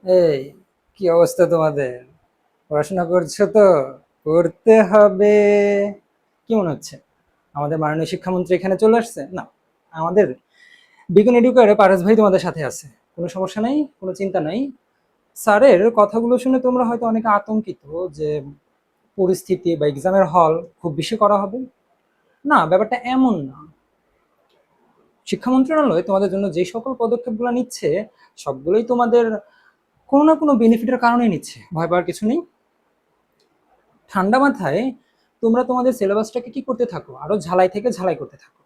এই, কি অবস্থা তোমাদের? পড়াশোনা করছো তো? করতে হবে। কি মনে হচ্ছে আমাদের মাননীয় শিক্ষামন্ত্রী এখানে চলে আসছে? না, আমাদের বিজ্ঞান এডুকেটর পারস ভাই তোমাদের সাথে আছে। কোনো সমস্যা নাই, কোনো চিন্তা নাই। স্যারের কথাগুলো শুনে তোমরা হয়তো অনেকে আতঙ্কিত যে পরিস্থিতি বা এক্সামের হল খুব বেশি করা হবে। না, ব্যাপারটা এমন না। শিক্ষা মন্ত্রণালয় তোমাদের জন্য যে সকল পদক্ষেপগুলো নিচ্ছে, সবগুলোই তোমাদের কোনো না কোনো বেনিফিটের কারণে নিচ্ছে। ভয় পাওয়ার কিছু নেই। ঠান্ডা মাথায় তোমরা তোমাদের সিলেবাসটাকে কি করতে থাকো, আরো ঝালাই থেকে ঝালাই করতে থাকো।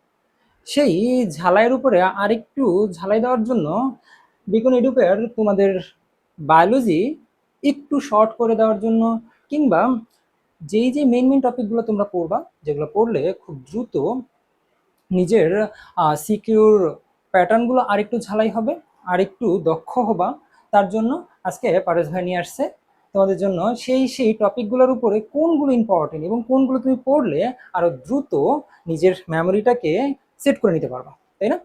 সেই ঝালাইয়ের উপরে আরেকটু ঝালাই দেওয়ার জন্য বিকন এডুকেয়ার তোমাদের বায়োলজি একটু শর্ট করে দেওয়ার জন্য, কিংবা যেই যে মেইন মেইন টপিকগুলো তোমরা পড়বা, যেগুলো পড়লে খুব দ্রুত নিজের সিকিউর প্যাটার্নগুলো আরেকটু ঝালাই হবে, আরেকটু দক্ষ হবা, তার জন্য আজকে পারস ভাই নিয়ে আসছে তোমাদের জন্য সেই টপিকগুলোর উপরে কোনগুলো ইম্পর্টেন্ট এবং কোনগুলো তুমি পড়লে আরো দ্রুত নিজের মেমোরিটাকে সেট করে নিতে পারবা, তাই না?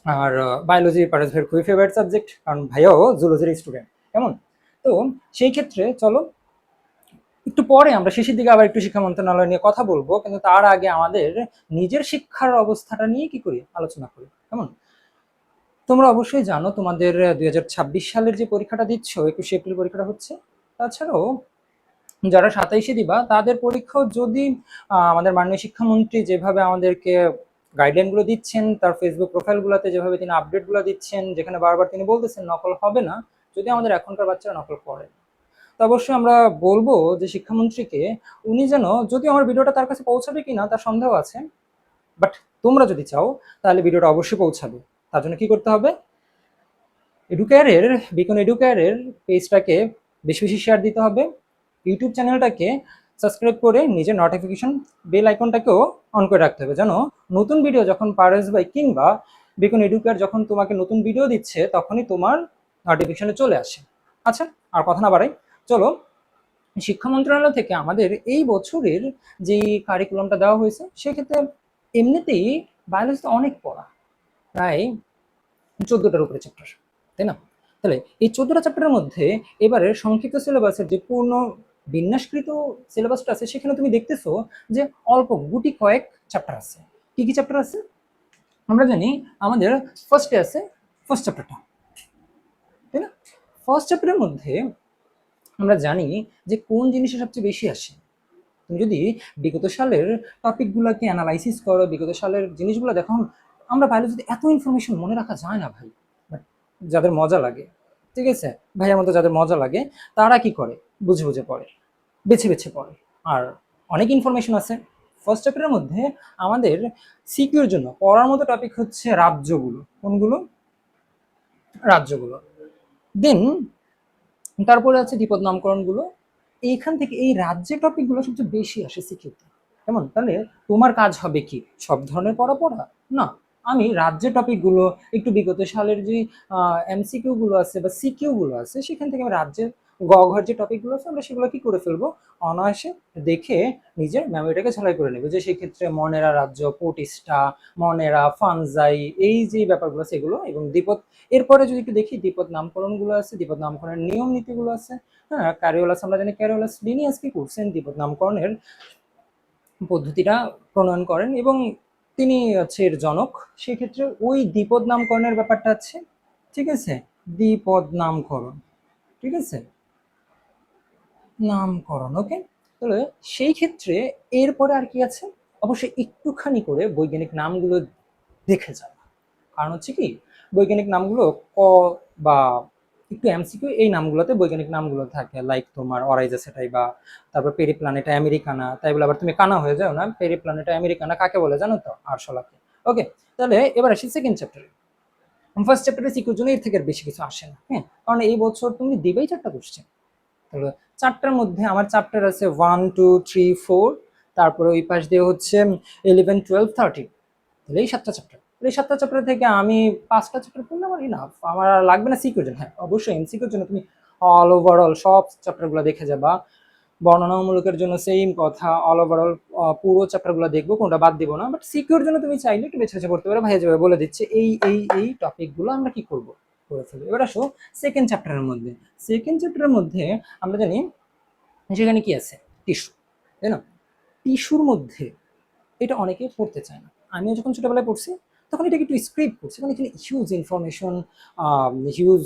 আর বায়োলজি পারস ভাইয়ের খুবই ফেভারিট সাবজেক্ট, কারণ ভাইয়াও জুলজির স্টুডেন্ট। কেমন? তো সেই ক্ষেত্রে চলো একটু পরে আমরা শেষের দিকে আবার একটু শিক্ষা মন্ত্রণালয় নিয়ে কথা বলবো, কিন্তু তার আগে আমাদের নিজের শিক্ষার অবস্থাটা নিয়ে কি করি, আলোচনা করি। কেমন? তোমরা অবশ্যই জানো তোমাদের 2026 সালের যে পরীক্ষাটা দিচ্ছ, 21 এপ্রিল পরীক্ষাটা হচ্ছে। তাছাড়াও যারা 27-এ দিবা তাদের পরীক্ষাও যদি আমাদের মাননীয় শিক্ষামন্ত্রী যেভাবে আমাদেরকে গাইডলাইনগুলো দিচ্ছেন, তার ফেসবুক প্রোফাইলগুলোতে যেভাবে তিনি আপডেটগুলো দিচ্ছেন, যেখানে বারবার তিনি বলতেছেন নকল হবে না, যদি আমাদের এখনকার বাচ্চারা নকল করে, তো অবশ্যই আমরা বলবো যে শিক্ষামন্ত্রীকে উনি যেন, যদি আমার ভিডিওটা তার কাছে পৌঁছাবে কিনা তার সন্দেহ আছে, বাট তোমরা যদি চাও তাহলে ভিডিওটা অবশ্যই পৌঁছাবে। তার জন্য কি করতে হবে? এডুকেয়ারের, বিকন এডুকেয়ারের পেজটাকে বেশি বেশি শেয়ার দিতে হবে। ইউটিউব চ্যানেলটাকে সাবস্ক্রাইব করে নিজের নোটিফিকেশন বেল আইকনটাকেও অন করে রাখতে হবে, যেন নতুন ভিডিও যখন পারস ভাই কিংবা বিকন এডুকেয়ার যখন তোমাকে নতুন ভিডিও দিচ্ছে তখনই তোমার নোটিফিকেশনে চলে আসে। আচ্ছা, আর কথা না বাড়াই, চলো শিক্ষা মন্ত্রণালয় থেকে আমাদের এই বছরের যে কারিকুলামটা দেওয়া হয়েছে সেক্ষেত্রে এমনিতেই বায়োলজিতে অনেক পড়া, প্রায় 14টার উপরে চ্যাপ্টার, তাই না? তাহলে এই 14টা চ্যাপ্টারের মধ্যে এবারের সংক্ষিপ্ত সিলেবাসের যে পূর্ণ বিন্যাসকৃত সিলেবাসটা আছে সেখানে তুমি দেখতেছো যে অল্প গুটি কয়েক চ্যাপ্টার আছে। কি কি চ্যাপ্টার আছে আমরা জানি? আমাদের ফার্স্টে আছে ফার্স্ট চ্যাপ্টারটা, তাই না? ফার্স্ট চ্যাপ্টারের মধ্যে আমরা জানি যে কোন জিনিসটা সবচেয়ে বেশি আসে। তুমি যদি বিগত সালের টপিকগুলোকে অ্যানালাইসিস করো, বিগত সালের জিনিসগুলো দেখো, আমরা বায়োলজিতে এত ইনফরমেশন মনে রাখা যায় না ভাই। বাট যাদের মজা লাগে, ঠিক আছে, ভাইয়ের মতো যাদের মজা লাগে, তারা কি করে? বুঝে বুঝে পড়ে, বেছে বেছে পড়ে। আর অনেক ইনফরমেশন আছে ফার্স্ট চ্যাপ্টারের মধ্যে। আমাদের সিকিউর জন্য পড়ার মতো টপিক হচ্ছে রাজ্যগুলো। কোনগুলো? রাজ্যগুলো। দেন তারপরে আছে বিপদ নামকরণগুলো। এইখান থেকে এই রাজ্যের টপিকগুলো সবচেয়ে বেশি আসে সিকিউতে। কেমন? তাহলে তোমার কাজ হবে কি, সব ধরনের পড়া পড়া না, আমি রাজ্যের টপিকগুলো, একটু বিগত সালের যে এমসিকিউ গুলো আছে বা সিকিউ গুলো আছে সেখান থেকে আমি রাজ্যের গঘর যে টপিকগুলো আছে আমরা সেগুলো কি করে ফেলবো, অনায়াসে দেখে নিজের মেমোরিটাকে ঝালাই করে নেবে। যে সেই ক্ষেত্রে মনেরা রাজ্য, পোটিস্টা, মনেরা, ফানজাই, এই যে ব্যাপারগুলো আছে এগুলো, এবং দ্বিপদ। এরপরে যদি একটু দেখি দ্বিপদ নামকরণগুলো আছে, দ্বিপদ নামকরণের নিয়ম নীতিগুলো আছে। হ্যাঁ, ক্যারিওলাস, আমরা জানি ক্যারিওলাস লিনিয়াস কি করছেন, দ্বিপদ নামকরণের পদ্ধতিটা প্রণয়ন করেন এবং তিনি হচ্ছে এর জনক। সেক্ষেত্রে ওই দ্বিপদ নামকরণের ব্যাপারটা আছে, ঠিক আছে? দ্বিপদ নামকরণ, ঠিক আছে, নামকরণ, ওকে। তাহলে সেই ক্ষেত্রে এরপরে আর কি আছে? অবশ্যই একটুখানি করে বৈজ্ঞানিক নামগুলো দেখে যাবে। কারণ হচ্ছে কি, বৈজ্ঞানিক নামগুলো ক বা একটু এমসিকিউ এই নামগুলোতে বৈজ্ঞানিক নামগুলো থাকে, লাইক তোমার অরাইজা সেটাই, বা তারপর পেরিপ্ল্যানেটা আমেরিকানা, তাই বলে আবার তুমি কানা হয়ে যাও না। পেরিপ্ল্যানেটা আমেরিকানা কাকে বলে জানো তো? আরশোলাকে। ওকে, তাহলে এবার আসি সেকেন্ড চ্যাপ্টারে। ফার্স্ট চ্যাপ্টারে সিকিউর জন্য এর থেকে আর বেশি কিছু আসে না, হ্যাঁ, কারণ এই বছর তুমি দিবেই 4টা কোশ্চেন। তাহলে 4টার মধ্যে আমার চ্যাপ্টার আছে 1, 2, 3, 4, তারপরে ওই পাশ দিয়ে হচ্ছে 11, 12, 13। তাহলে এই 7টা চ্যাপ্টার, এই 7টা চ্যাপ্টার থেকে আমি 5টা চ্যাপ্টার পড়লে আমার ইনাফ, আমার আর লাগবে না সিকিউর জন্য। হ্যাঁ, অবশ্যই এমসিকিউর জন্য তুমি অল ওভারঅল সব চ্যাপ্টারগুলো দেখে যাবা। বর্ণনামূলকের জন্য সেম কথা, অল ওভারঅল পুরো চ্যাপ্টারগুলো দেখবো, কোনটা বাদ দিব না। বাট সিকিউর জন্য তুমি চাইলে একটু বেছে বেছে পড়তে পারো। ভাইয়া যাবে বলে দিচ্ছে এই টপিকগুলো আমরা কি করব, করে ফেলবে। এবার আসো সেকেন্ড চ্যাপ্টারের মধ্যে। সেকেন্ড চ্যাপ্টারের মধ্যে আমরা জানি সেখানে কি আছে, টিস্যু, তাই না? টিস্যুর মধ্যে এটা অনেকে পড়তে চায় না। আমিও যখন ছোটবেলায় পড়ছি তখন এটাকে একটু স্ক্রিপ করছি, মানে এখানে হিউজ ইনফরমেশন, হিউজ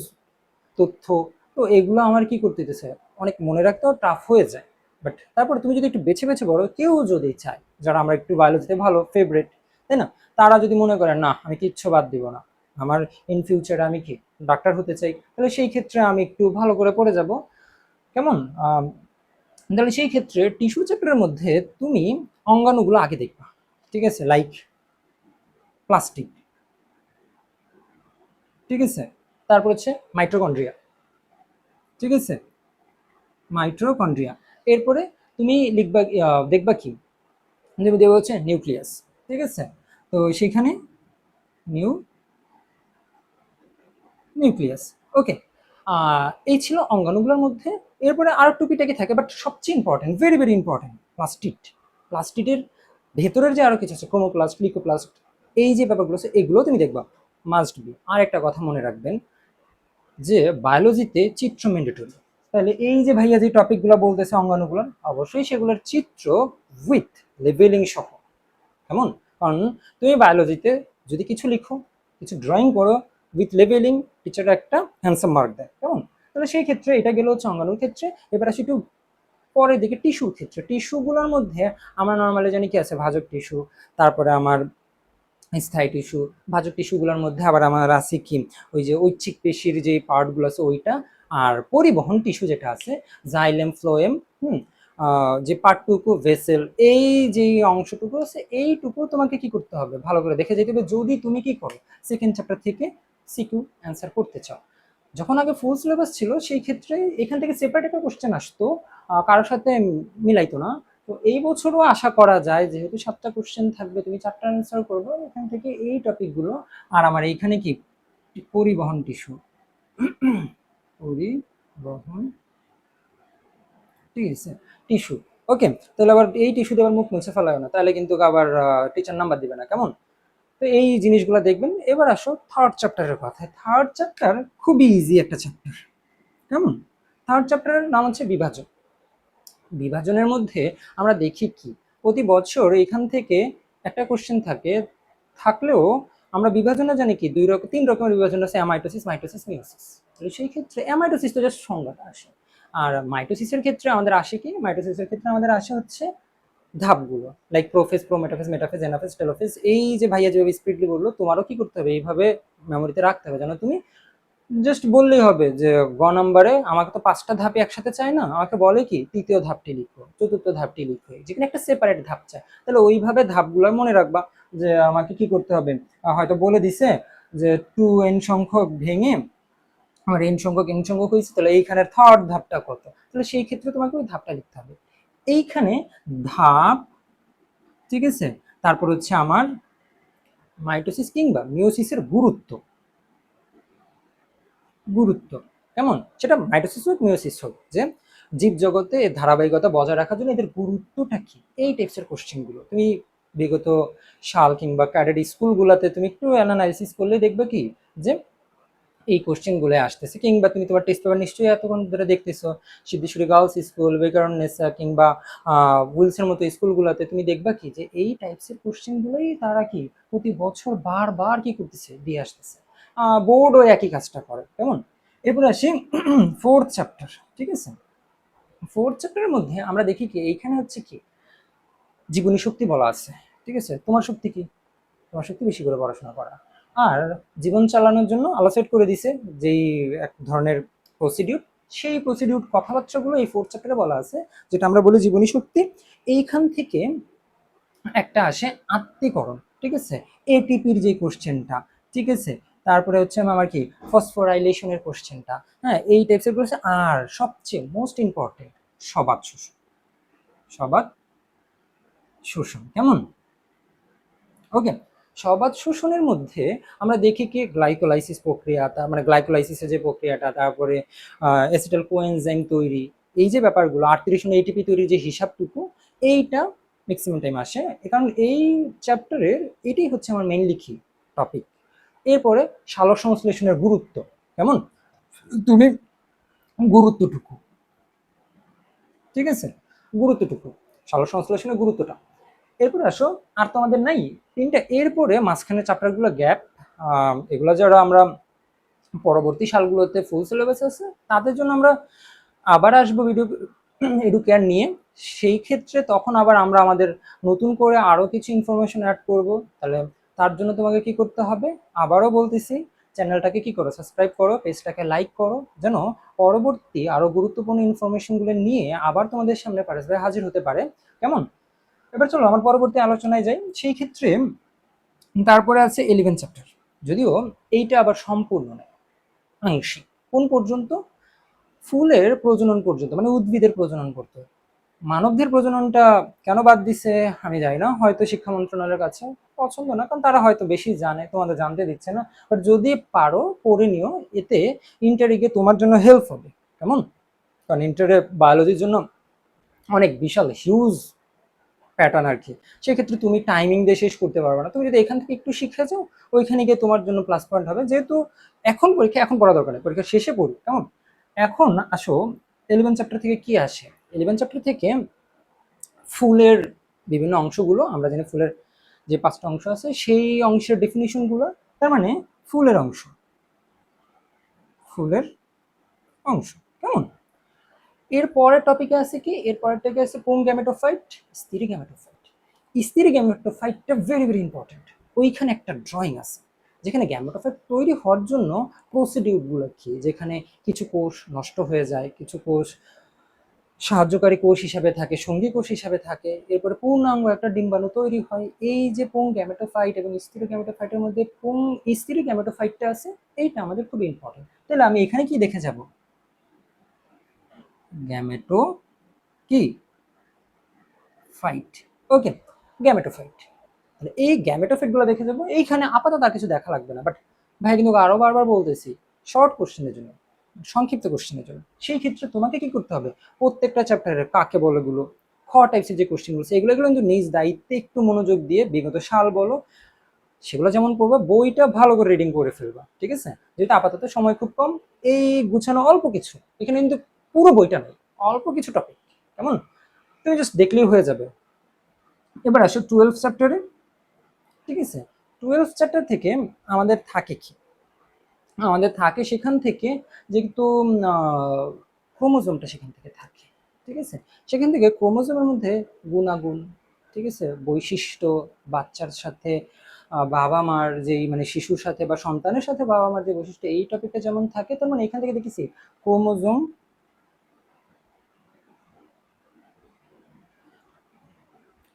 তথ্য, তো এগুলো আমার কি করতে দিতেছে, অনেক মনে রাখতেও টাফ হয়ে যায়। বাট তারপর তুমি যদি একটু বেছে বেছে পড়ো, কেউ যদি চায়, যারা আমরা একটু বায়োলজিতে ভালো ফেভারিট, তাই না, তারা যদি মনে করে না আমি কিচ্ছু বাদ দিব না, আমার ইন ফিউচারে আমি কি ডাক্তার হতে চাই, তাহলে সেই ক্ষেত্রে আমি একটু ভালো করে পড়ে যাব। কেমন? তাহলে সেই ক্ষেত্রে টিস্যু চ্যাপ্টারের মধ্যে তুমি অঙ্গাণুগুলো আগে দেখবা, ঠিক আছে, লাইক প্লাস্টিক, ঠিক আছে, তারপর হচ্ছে মাইটোকন্ড্রিয়া, ঠিক আছে, মাইটোকন্ড্রিয়া। এরপরে তুমি লিখবা, দেখবা কি, তুমি দেবো হচ্ছে নিউক্লিয়াস, ঠিক আছে। তো সেখানে নিউ নিউক্লিয়াস, ওকে। এই ছিল অঙ্গাণুগুলোর মধ্যে। এরপরে আর টুকিটাকি থাকে, বাট সবচেয়ে important, very very important, plastid. প্লাস্টিডের ভেতরের যে আরো কিছু আছে, ক্রোমোপ্লাস্ট, লিকোপ্লাস্ট, এই যে ব্যাপারগুলো আছে এগুলো তুমি দেখবা, মাস্ট বি। আর একটা কথা মনে রাখবেন যে বায়োলজিতে চিত্র ম্যান্ডেটরি। তাহলে এই যে ভাইয়া যে টপিকগুলো বলতেছে অঙ্গাণুগুলোর, অবশ্যই সেগুলোর চিত্র উইথ লেভেলিং সহ, কেমন? কারণ তুমি বায়োলজিতে যদি কিছু লিখো, কিছু ড্রয়িং করো উইথ লেভেলিং, টিচার একটা হ্যান্ডসাম মার্ক দেয়, কেমন? তাহলে সেই ক্ষেত্রে এটা গেল হচ্ছে অঙ্গাণুর ক্ষেত্রে। এবার আসি একটু পরের দিকে টিস্যুর ক্ষেত্রে। টিস্যুগুলোর মধ্যে আমরা নর্মালি জানি কি আছে, ভাজক টিস্যু, তারপরে আমার স্থায়ী টিস্যু। ভাজক টিস্যুগুলোর মধ্যে আবার আমার আছে কি, ওই যে ঐচ্ছিক পেশির যে পার্টগুলো আছে ওইটা, আর পরিবহন টিস্যু যেটা আছে, জাইলেম, ফ্লোয়েম, যে পার্টটুকু ভেসেল, এই যে অংশটুকু আছে এইটুকু তোমাকে কি করতে হবে, ভালো করে দেখে যেতে হবে, যদি তুমি কি করো সেকেন্ড চ্যাপ্টার থেকে সিকিউ অ্যান্সার করতে চাও। যখন আগে ফুল সিলেবাস ছিল সেই ক্ষেত্রে এখান থেকে সেপারেট একটা কোশ্চেন আসতো, কারোর সাথে মিলাইতো না। তো এই বছরও আশা করা যায়, যেহেতু 7টা কোশ্চেন থাকবে, তুমি 4টা অ্যান্সার করবে এখান থেকে এই টপিকগুলো। আর আমার এইখানে কি, পরিবহন টিস্যু, পরিবহন, ঠিক আছে, টিস্যু, ওকে। তাহলে আবার এই টিস্যুতে আবার মুখ মুছে ফেলায় না, তাহলে কিন্তু আবার টিচার নাম্বার দিবে না, কেমন? তো এই জিনিসগুলো দেখবেন। এবার আসো থার্ড চ্যাপ্টারের কথায়। থার্ড চ্যাপ্টার খুবই ইজি একটা চ্যাপ্টার, কেমন? থার্ড চ্যাপ্টারের নাম হচ্ছে বিভাজন। বিভাজনের মধ্যে আমরা দেখি কি, প্রতি বছর এখান থেকে একটা কোশ্চেন থাকে, থাকলেও আমরা বিভাজনে জানি কি, তিন রকমের বিভাজন আছে, অ্যামাইটোসিস, মাইটোসিস, মিওসিস। তাহলে সেই ক্ষেত্রে অ্যামাইটোসিস তো জাস্ট সংজ্ঞাটা আসে। আর মাইটোসিসের ক্ষেত্রে আমাদের আসে কি, মাইটোসিসের ক্ষেত্রে আমাদের আসে হচ্ছে ধাপগুলো, like prophase, prometaphase, metaphase, anaphase, telophase. এই যে ভাইয়া যেভাবে স্পিডলি বললো, তোমারও কি করতে হবে, এইভাবে মেমোরিতে রাখতে হবে, যেন তুমি জাস্ট বললেই হবে যে গ নাম্বারে আমাকে তো 5টা ধাপই একসাথে চাই না, আমাকে বলে কি তৃতীয় ধাপটি লিখো, চতুর্থ ধাপটি লিখো, যেখানে একটা সেপারেট ধাপ চায়। তাহলে ওইভাবে ধাপগুলো মনে রাখবা, যে আমাকে কি করতে হবে, হয়তো বলে দিছে যে 2n সংখ্যক ভেঙে আমার n সংখ্যক n সংখ্যক হয়েছে, তাহলে এইখানের থার্ড ধাপটা কত, তাহলে সেই ক্ষেত্রে তোমাকে ওই ধাপটা লিখতে হবে। এইখানে ধাপ, ঠিক আছে। তারপর হচ্ছে আমার মাইটোসিস কিংবা মিওসিসের গুরুত্ব, গুরুত্ব কেমন, সেটা মাইটোসিস হোক মিওসিস হোক, যে জীবজগতে এর ধারাবাহিকতা বজায় রাখার জন্য এদের গুরুত্বটা কি, এই টাইপসের কোশ্চেনগুলো তুমি বিগত সাল কিংবা ক্যাডেট স্কুলগুলোতে তুমি একটু অ্যানালাইসিস করলে দেখবে কি, যে এই কোশ্চেনগুলো আসতেছে। কিংবা তুমি তোমার টেস্ট পেপার নিশ্চয়ই এতক্ষণ ধরে দেখতেছো, সিদ্ধেশ্বরী গার্লস স্কুল, বেকারণ নেসা কিংবা উইলসের মতো স্কুলগুলোতে তুমি দেখবা কি, যে এই টাইপসের কোশ্চেনগুলোই তারা কি প্রতি বছর বারবার কি করতেছে, দিয়ে আসতেছে। বোর্ডও একই কাজটা করে, কেমন? এরপরে আসি ফোর্থ চ্যাপ্টার, ঠিক আছে। ফোর্থ চ্যাপ্টারের মধ্যে আমরা দেখি কি, এইখানে হচ্ছে কি জীবনী শক্তি বলা আছে, ঠিক আছে। তোমার শক্তি কি, তোমার শক্তি বেশি করে পড়াশোনা করা, আর জীবন চালানোর জন্য আলোসেট করে দিছে যেই এক ধরনের প্রসিডিউর, সেই প্রসিডিউর কথাবার্তাগুলো এই ফোর্থ চ্যাপ্টারে বলা আছে, যেটা আমরা বলি জীবনী শক্তি। এইখান থেকে একটা আসে আত্মীকরণ, ঠিক আছে, এটিপির যে কোশ্চেনটা, ঠিক আছে। তারপরে হচ্ছে আমার কি ফসফোরাইলেশনের কোশ্চেনটা, হ্যাঁ, এই টাইপসের কোশ্চেন। আর সবচেয়ে মোস্ট ইম্পর্টেন্ট সবাত শোষণ, সবাত শোষণ, কেমন? ওকে। সবাত শোষণের মধ্যে আমরা দেখি কি গ্লাইকোলাইসিস প্রক্রিয়া, তার মানে গ্লাইকোলাইসিসের যে প্রক্রিয়াটা, তারপরে অ্যাসিটাইল কোএনজাইম তৈরি, এই যে ব্যাপারগুলো, 38 এটিপি তৈরির যে হিসাবটুকু, এইটা ম্যাক্সিমাম টাইম আসে। কারণ এই চ্যাপ্টারের এটাই হচ্ছে আমার মেইনলি কি টপিক। এরপরে সালোক সংশ্লেষণের গুরুত্ব, কেমন? তুমি গুরুত্বটুকু, ঠিক আছে, গুরুত্বটুকু, সালোক সংশ্লেষণের গুরুত্বটা। এরপরে আসো, আর তো আমাদের নাই তিনটা। এরপরে মাঝখানে চ্যাপ্টারগুলো গ্যাপ, এগুলো যারা আমরা পরবর্তী সালগুলোতে ফুল সিলেবাস আছে তাদের জন্য আমরা আবার আসবো ভিডিও এডুকেয়ার নিয়ে। সেই ক্ষেত্রে তখন আবার আমরা আমাদের নতুন করে আরো কিছু ইনফরমেশন অ্যাড করব। তাহলে তার জন্য তোমাকে কি করতে হবে, আবারও বলতেছি, চ্যানেলটাকে কি করো, সাবস্ক্রাইব করো, পেজটাকে লাইক করো, যেন পরবর্তী আরো গুরুত্বপূর্ণ ইনফরমেশনগুলো নিয়ে আবার তোমাদের সামনে পারেস ভাই হাজির হতে পারে। কেমন? এবার চলো আমার পরবর্তী আলোচনায় যাই। সেই ক্ষেত্রে তারপরে আছে 11 চ্যাপ্টার, যদিও এইটা আবার সম্পূর্ণ নয়, আংশিক। কোন পর্যন্ত? ফুলের প্রজনন পর্যন্ত, মানে উদ্ভিদের প্রজনন করতে। মানবদের প্রজননটা কেন বাদ দিছে আমি জানি না, হয়তো শিক্ষা মন্ত্রণালয়ের কাছে পছন্দ না, কারণ তারা হয়তো বেশি জানে, তোমাদের জানতে দিচ্ছে না। বাট যদি পারো পড়ে নিও, এতে ইন্টারে গিয়ে তোমার জন্য হেল্প হবে। কেমন? কারণ ইন্টারে বায়োলজির জন্য অনেক বিশাল হিউজ প্যাটার্ন আর কি। সেক্ষেত্রে তুমি টাইমিং দিয়ে শেষ করতে পারবে না। তুমি যদি এখান থেকে একটু শিখে যাও, ওইখানে গিয়ে তোমার জন্য প্লাস পয়েন্ট হবে। যেহেতু এখন পরীক্ষা, এখন পড়া দরকার নেই, পরীক্ষা শেষে পড়ি। কেমন? এখন আসো 11 চ্যাপ্টার থেকে কি আসে। 11 চ্যাপ্টার থেকে ফুলের বিভিন্ন অংশগুলো, আমরা জানি ফুলের যে 5টা অংশ আছে সেই অংশের ডেফিনিশনগুলো। তার মানে ফুলের অংশ, ফুলের অংশ। কেমন? এর পরের টপিকে আছে কি, এর পরের টপিকে আছে কোন গ্যামেটোফাইট, স্ত্রী গ্যামেটোফাইট। স্ত্রী গ্যামেটোফাইটটা ভেরি ভেরি ইম্পর্টেন্ট। ওইখানে একটা ড্রয়িং আছে যেখানে গ্যামেটোফাইট তৈরি হওয়ার জন্য প্রসিডিউরগুলো কি, যেখানে কিছু কোষ নষ্ট হয়ে যায়, কিছু কোষ সাহায্যকারী কোষ হিসাবে থাকে, সঙ্গী কোষ হিসাবে থাকে, এরপরে পূর্ণাঙ্গ একটা ডিম্বাণু তৈরি হয়। এই যে পুং গ্যামেটোফাইট এবং স্ত্রী গ্যামেটোফাইটের মধ্যে পুং স্ত্রী গ্যামেটোফাইটটা আছে, এইটা আমাদের খুব ইম্পর্টেন্ট। তাহলে আমি এখানে কি দেখে যাব, গ্যামেটো কি ফাইট, ওকে, গ্যামেটোফাইট। তাহলে এই গ্যামেটোফাইট গুলো দেখে যাবো। এইখানে আপাতত আর কিছু দেখা লাগবে না, বাট ভাই কিন্তু আরো বারবার বলতেছি, শর্ট কোশ্চেনের জন্য, সংক্ষিপ্ত কোশ্চেনের জন্য, সেই ক্ষেত্রে তোমাকে কি করতে হবে, প্রত্যেকটা চ্যাপ্টারের কাকে বলে গুলো, খ টাইপসের যে কোশ্চেনগুলো এগুলো এগুলো কিন্তু নিজ দায়িত্বে একটু মনোযোগ দিয়ে বিগত সাল বলো সেগুলো যেমন পড়বা, বইটা ভালো করে রিডিং করে ফেলবা, ঠিক আছে? যেহেতু আপাতত সময় খুব কম, এই গুছানো অল্প কিছু, এখানে কিন্তু পুরো বইটা নেই, অল্প কিছু টপিক। কেমন? তুমি জাস্ট দেখলেই হয়ে যাবে। এবার আসো 12 চ্যাপ্টারে, ঠিক আছে? 12 চ্যাপ্টার থেকে আমাদের থাকে কি, আমাদের থাকে সেখান থেকে যেহেতু ক্রোমোজোমটা সেখান থেকে থাকে, ঠিক আছে? সেখান থেকে ক্রোমোজোমের মধ্যে গুণাগুণ, ঠিক আছে, বৈশিষ্ট্য, বাচ্চার সাথে বাবা মার যেই, মানে শিশুর সাথে বা সন্তানের সাথে বাবা মার যে বৈশিষ্ট্য, এই টপিকটা যেমন থাকে, তেমন এখান থেকে দেখেছি ক্রোমোজোম,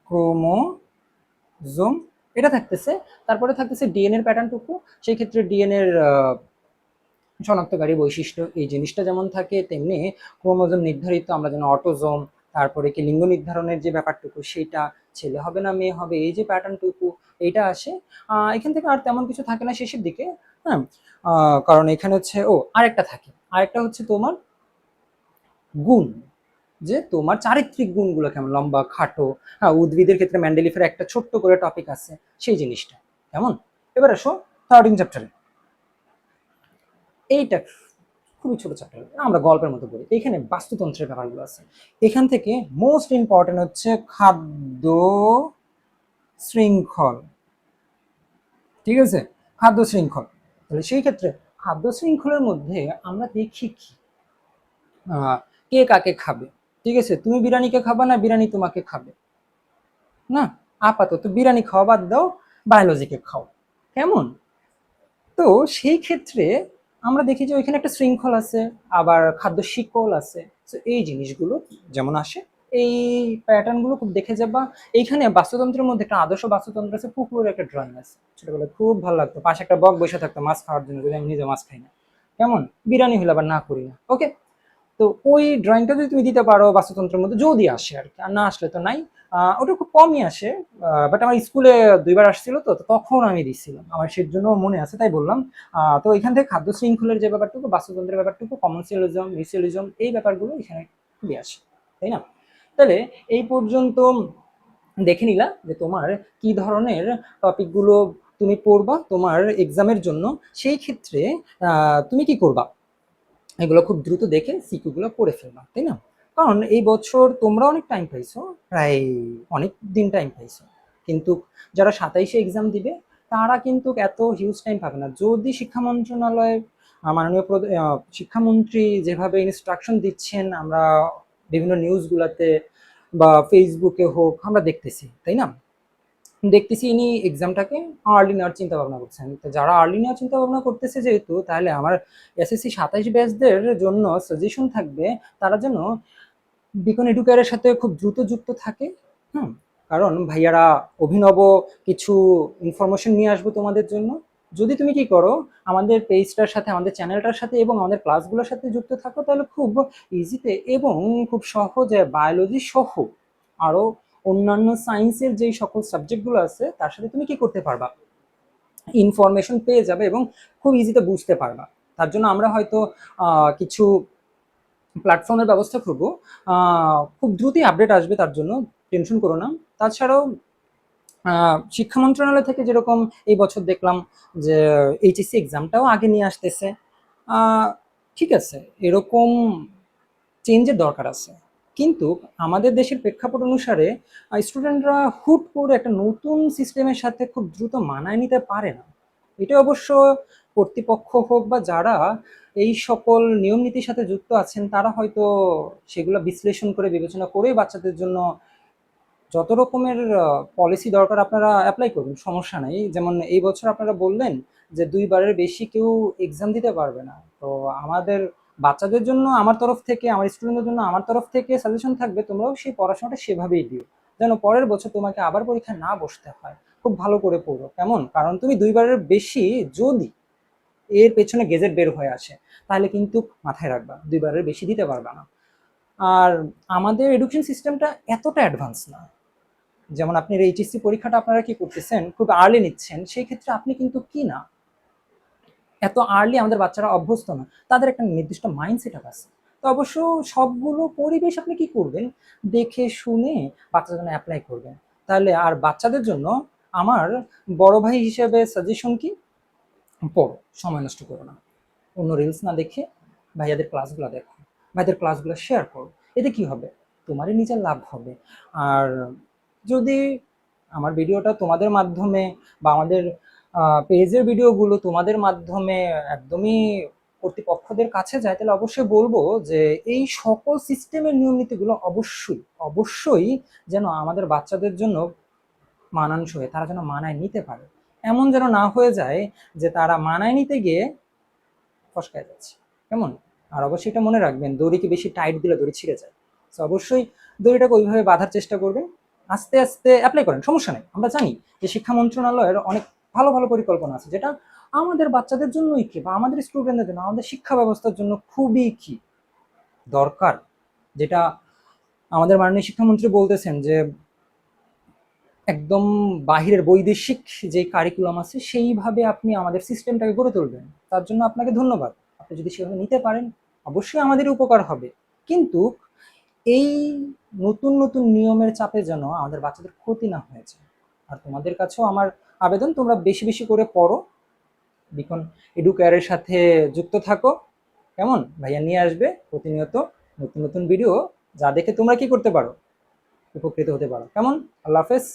ক্রোমোজোম এটা থাকতেছে। তারপরে থাকতেছে ডিএনএর প্যাটার্নটুকু। সেই ক্ষেত্রে ডিএনএর শনাক্তকারী বৈশিষ্ট্য, এই জিনিসটা যেমন থাকে, তেমনি ক্রোমোজোম নির্ধারিত, আমরা যেন অটোজোম, তারপরে কি লিঙ্গ নির্ধারণের যে ব্যাপারটুকু, সেইটা ছেলে হবে না মেয়ে হবে, এই যে প্যাটার্নটুকু, এইটা আসে। এখান থেকে আর তেমন কিছু থাকে না শেষের দিকে। হ্যাঁ, কারণ এখানে হচ্ছে, ও আরেকটা থাকে, আরেকটা হচ্ছে তোমার গুণ, যে তোমার চারিত্রিক গুণগুলো কেমন, লম্বা খাটো। হ্যাঁ, উদ্ভিদের ক্ষেত্রে ম্যান্ডেলিফের একটা ছোট্ট করে টপিক আছে, সেই জিনিসটা। কেমন? এবার আসো 13 চ্যাপ্টারে। এইটা খুবই ছোট চ্যাপ্টার, আমরা গল্পের মতো পড়ি। এখানে বাস্তুতন্ত্রের ব্যাপারগুলো আছে। এখান থেকে মোস্ট ইম্পর্টেন্ট হচ্ছে খাদ্য শৃঙ্খল, ঠিক আছে? খাদ্য শৃঙ্খল। তাহলে সেই ক্ষেত্রে খাদ্য শৃঙ্খলের মধ্যে আমরা দেখি কি, কে কাকে খাবে, ঠিক আছে? তুমি বিরিয়ানিকে খাবা না বিরিয়ানি তোমাকে খাবে না, আপাতত বিরিয়ানি খাওয়া বাদ দাও, বায়োলজিকে খাও। কেমন? তো সেই ক্ষেত্রে আমরা দেখি যে ওইখানে একটা শৃঙ্খল আছে, আবার খাদ্য শিকল আছে। তো এই জিনিসগুলো যেমন আসে, এই প্যাটার্ন গুলো খুব দেখে যাবা। এইখানে বাস্তুতন্ত্রের মধ্যে একটা আদর্শ বাস্তুতন্ত্র আছে, পুকুরের একটা ড্রয়িং আছে, ছোটবেলায় খুব ভালো লাগতো। পাশে একটা বক বসে থাকতো মাছ খাওয়ার জন্য, যদি আমি নিজে মাছ খাই না। কেমন? বিরিয়ানি হলে আবার না করি না, ওকে। তো ওই ড্রয়িংটা যদি তুমি দিতে পারো বাস্তুতন্ত্রের মধ্যে, যদি আসে আর কি, আর না আসলে তো নাই। ওটা খুব কমই আসে, বাট আমার স্কুলে 2বার আসছিল, তো তখন আমি দিচ্ছিলাম, আমার সেই জন্য মনে আছে, তাই বললাম। তো এখান থেকে খাদ্য শৃঙ্খলের যে ব্যাপারটুকু, বাস্তুতন্ত্রের ব্যাপারটুকু, কমেন্সিয়ালিজম, মিউচুয়ালিজম, এই ব্যাপারগুলো এখানে খুবই আসে, তাই না? তাহলে এই পর্যন্ত দেখে নিলা যে তোমার কি ধরনের টপিকগুলো তুমি পড়বা তোমার এক্সামের জন্য, সেই ক্ষেত্রে তুমি কি করবা, এগুলো খুব দ্রুত দেখে সিকিউগুলো পড়ে ফেলবা, তাই না? কারণ এই বছর তোমরা অনেক টাইম পাইছো, প্রায় অনেক দিন টাইম পাইছো, কিন্তু যারা 27-এ এক্সাম দিবে তারা কিন্তু এত হিউজ টাইম পাবে না। যদি শিক্ষা মন্ত্রণালয় মাননীয় শিক্ষামন্ত্রী যেভাবে ইনস্ট্রাকশন দিচ্ছেন, আমরা বিভিন্ন নিউজগুলোতে বা ফেসবুকে হোক আমরা দেখতেছি, তাই না? দেখতেছি ইনি এক্সামটাকে আর্লি নেওয়ার চিন্তা ভাবনা করছেন। তো যারা আর্লি নেওয়ার চিন্তা ভাবনা করতেছে যেহেতু, তাহলে আমার এসএসসি 27 ব্যাচদের জন্য সাজেশন থাকবে তারা যেন বিকন এডুকেয়ারের সাথে খুব দ্রুত যুক্ত থাকে। হুম, কারণ ভাইয়ারা অভিনব কিছু ইনফরমেশন নিয়ে আসবো তোমাদের জন্য। যদি তুমি কি করো, আমাদের পেজটার সাথে, আমাদের চ্যানেলটার সাথে এবং আমাদের ক্লাসগুলোর সাথে যুক্ত থাকো, তাহলে খুব ইজিতে এবং খুব সহজে বায়োলজি সহ আরো অন্যান্য সায়েন্সের যেই সকল সাবজেক্টগুলো আছে তার সাথে তুমি কি করতে পারবা, ইনফরমেশন পেয়ে যাবে এবং খুব ইজিতে বুঝতে পারবা। তার জন্য আমরা হয়তো কিছু প্ল্যাটফর্মের ব্যবস্থা করব, খুব দ্রুতই আপডেট আসবে, তার জন্য টেনশন করো না। তাছাড়াও শিক্ষা মন্ত্রণালয় থেকে যেরকম এই বছর দেখলাম যে এইচএসসি এক্সামটাও আগে নিয়ে আসতেছে, ঠিক আছে, এরকম চেঞ্জের দরকার আছে। কিন্তু আমাদের দেশের প্রেক্ষাপট অনুসারে স্টুডেন্টরা হুট করে একটা নতুন সিস্টেমের সাথে খুব দ্রুত মানায় নিতে পারে না। এটা অবশ্য কর্তৃপক্ষ হোক বা যারা এই সকল নিয়ম নীতির সাথে যুক্ত আছেন তারা হয়তো সেগুলো বিশ্লেষণ করে বিবেচনা করে বাচ্চাদের জন্য যত রকমের পলিসি দরকার আপনারা অ্যাপ্লাই করবেন, সমস্যা নাই। যেমন এই বছর আপনারা বললেন যে 2 বারের বেশি কেউ এক্সাম দিতে পারবে না, তো আমাদের বাচ্চাদের জন্য আমার তরফ থেকে, আমার স্টুডেন্টদের জন্য আমার তরফ থেকে সাজেশন থাকবে, তোমরাও সেই পড়াশোনাটা সেভাবেই দিও যেন পরের বছর তোমাকে আবার পরীক্ষায় না বসতে হয়। খুব ভালো করে পড়ো, কেমন? কারণ তুমি 2 বারের বেশি যদি এর পেছনে গেজেট বের হয়ে আসে, তাহলে কিন্তু মাথায় রাখবা 2 বারের বেশি দিতে পারবা না। আর আমাদের এডুকেশন সিস্টেমটা এতটা অ্যাডভান্স না। যেমন আপনি এইচএসসি পরীক্ষাটা আপনারা কি করতেছেন, খুব আর্লি নিচ্ছেন, সেই ক্ষেত্রে আপনি কিন্তু কি না, এত আর্লি আমাদের বাচ্চারা অভ্যস্ত না, তাদের একটা নির্দিষ্ট মাইন্ডসেট আছে। তো অবশ্য সবগুলো পরিবেশ আপনি কি করবেন, দেখে শুনে বাচ্চাদের জন্য অ্যাপ্লাই করবেন। তাহলে আর বাচ্চাদের জন্য আমার বড় ভাই হিসেবে সাজেশন কি, পড়ো, সময় নষ্ট করো না, অন্য রিলস না দেখে ভাইয়াদের ক্লাসগুলো দেখো, ভাইদের ক্লাসগুলো শেয়ার করো। এতে কি হবে, তোমারই নিজের লাভ হবে। আর যদি আমার ভিডিওটা তোমাদের মাধ্যমে বা আমাদের পেজের ভিডিওগুলো তোমাদের মাধ্যমে একদমই কর্তৃপক্ষদের কাছে যায়, তাহলে অবশ্যই বলবো যে এই সকল সিস্টেমের নিয়ম নীতিগুলো অবশ্যই অবশ্যই যেন আমাদের বাচ্চাদের জন্য মানানসই, তারা যেন মানায় নিতে পারে। এমন যেন না হয়ে যায় যে তারা মানায় নিতে গিয়ে ফসকায় যাচ্ছে, কেমন? আর অবশ্যই এটা মনে রাখবেন, দড়িকে বেশি টাইট দিলে দড়ি ছিঁড়ে যায়। তো অবশ্যই দড়িটাকে ওইভাবে বাঁধার চেষ্টা করবেন, আস্তে আস্তে অ্যাপ্লাই করেন, সমস্যা নেই। আমরা জানি যে শিক্ষা মন্ত্রণালয়ের অনেক ভালো ভালো পরিকল্পনা আছে, যেটা আমাদের বাচ্চাদের জন্যই কি বা আমাদের স্টুডেন্টদের জন্য, আমাদের শিক্ষা ব্যবস্থার জন্য খুবই কি দরকার। যেটা আমাদের মাননীয় শিক্ষামন্ত্রী বলতেছেন যে একদম বাহিরের বৈদেশিক যে কারিকুলাম আছে সেইভাবে আপনি আমাদের সিস্টেমটাকে গড়ে তুলবেন। তার জন্য আপনাকে ধন্যবাদ। আপনি যদি সেভাবে নিতে পারেন অবশ্যই আমাদের উপকার হবে। কিন্তু এই নতুন নতুন নিয়মের চাপে যেন আমাদের বাচ্চাদের ক্ষতি না হয়ে যায়। আর তোমাদের কাছেও আমার আবেদন, তোমরা বেশি বেশি করে পড়ো, বিকন এডুকেয়ারের সাথে যুক্ত থাকো, কেমন? ভাইয়া নিয়ে আসবে প্রতিনিয়ত নতুন নতুন ভিডিও, যা দেখে তোমরা কি করতে পারো, উপকৃত হতে পারো, কেমন? আল্লাহ হাফেজ।